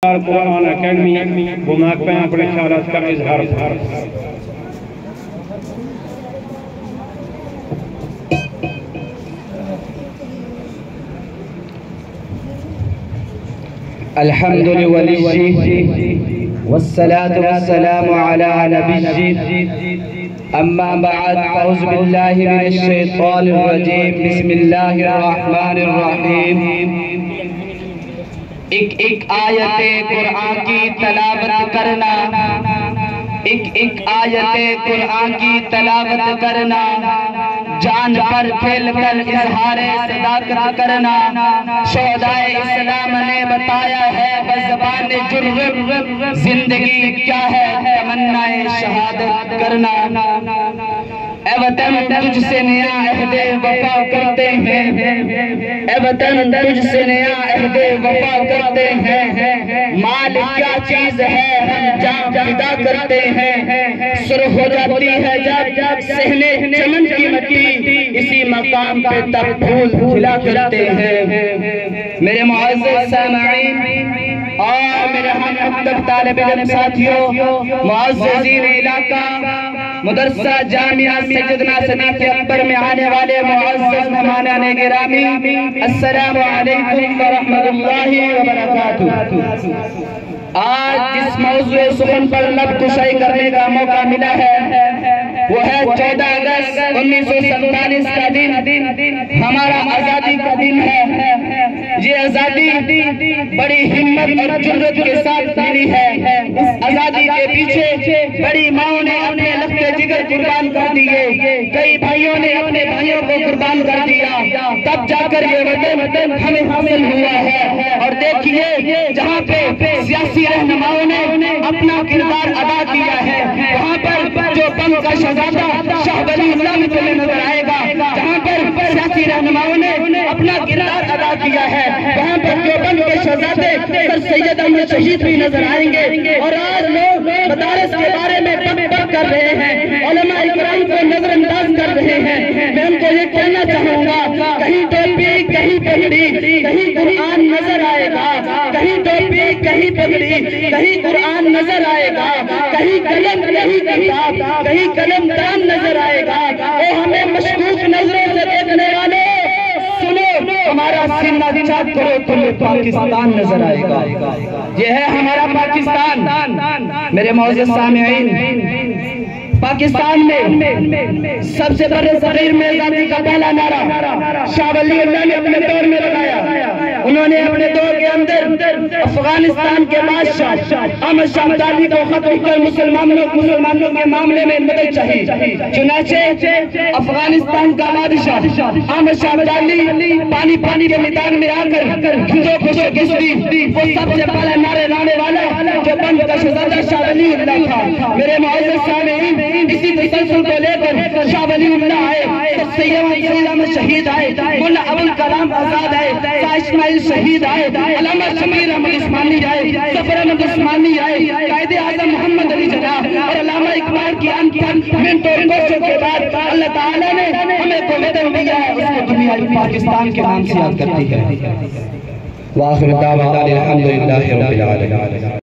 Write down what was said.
قرآن academy گماک پہ اپنے خیالات کا اظہار الحمد لله والصلاة والسلام على نبيه أما بعد أعوذ بالله من الشيطان الرجيم بسم الله الرحمن الرحيم ایک آیت قرآن کی تلاوت کرنا، ایک آیت قرآن کی تلاوت کرنا، جان پر پھیل کر اظہار صداقت کرنا، شہدائے اسلام نے بتایا ہے بزبان جرم زندگی کیا ہے تمنا شہادت کرنا۔ اے وطن تجھ سے نیا عہد وفا کرتے ہیں، اے وطن تجھ سے نیا عہد وفا کرتے ہیں، مال کیا چیز ہے ہم جان فدا کرتے ہیں، سرخ ہو جاتی ہے جب صحنے چمن کی مٹی، اسی مقام پہ تب پھول کھلا کرتے ہیں۔ میرے معزز سامعین اور میرے ہم مکتب طالب علم ساتھیوں، معززین علاقہ، مدرسہ جامعہ سیدنا صدیق اکبر میں آنے والے معزز مہمانان گرامی، السلام علیکم ورحمۃ اللہ وبرکاتہ۔ آج جس موضوع سخن پر لب کشائی کرنے کا موقع ملا ہے وہ ہے 14 اگست 1947 کا دن، ہمارا آزادی کا دن ہے۔ یہ آزادی بڑی ہمت اور جرت کے ساتھ ملی ہے۔ اس آزادی کے پیچھے بڑی ماؤں نے اپنے لخت جگر قربان کر دیے، کئی بھائیوں نے اپنے بھائیوں کو قربان کر دیا، تب جا کر یہ وطن ہمیں حاصل ہوا ہے۔ اور دیکھیے جہاں پہ سیاسی رہنماؤں نے اپنا کردار ادا کیا ہے، وہاں پر جو بم کا شہزادہ شاہ ولی اللہ میں تمہیں نظر آئے گا، جہاں پر سیاسی رہنماؤں نے اپنا کردار ادا کیا ہے، وہاں پر جو بم کے شہزادے سر سید احمد شہید بھی نظر آئیں گے۔ اور آج لوگ مدارس کے بارے میں بک کر رہے ہیں، علماء اکرام کو نظر انداز کر رہے ہیں۔ میں ان کو یہ کہنا چاہوں گا، کہیں ٹوپی کہیں پگڑی، کہیں قرآن نظر آئے گا، کہیں ٹوپی کہیں پگڑی، کہیں قرآن نظر آئے گا، کہیں قلم کہیں کتاب، کہیں قلم دان نظر آئے گا۔ اے ہمیں مشکوک نظروں سے دیکھنے والے سنو، ہمارا سینہ چاک کرو تمہیں پاکستان نظر آئے گا۔ یہ ہے ہمارا پاکستان۔ میرے معزز سامعین، پاکستان میں سب سے بڑے صغیر میں آزادی کا پہلا نعرہ شاہ ولی اللہ نے اپنے دور میں لگایا۔ انہوں نے اپنے دور کے اندر افغانستان کے بادشاہ احمد شاہ ابدالی کو ختم کر مسلمانوں کے معاملے میں مدد چاہی۔ چنانچہ افغانستان کا بادشاہ احمد شاہ ابدالی پانی کے میدان میں آ کر ہندو کو شکست دی، وہ سب سے پہلا نعرے لانے والا جو بند کا شہزادہ شاہ ولی اللہ تھا۔ میرے معزز سامعین، اسی تسلسل کو لے کر شاہ ولی اللہ آئے، سید احمد شہید آئے، مولانا ابوالکلام آزاد آئے، شاہ اسماعیل شہید آئے، علامہ شبیر احمد عثمانی آئے، ظفر احمد عثمانی آئے، قائد اعظم محمد علی جناح اور علامہ اقبال کی انتھن منٹوں کوششوں کے بعد اللہ تعالیٰ نے ہمیں کو وطن دیا ہے، اس کو دنیا پاکستان کے نام سے یاد کرتی ہے۔ وآخر دعوانا الحمدللہ رب العالمین۔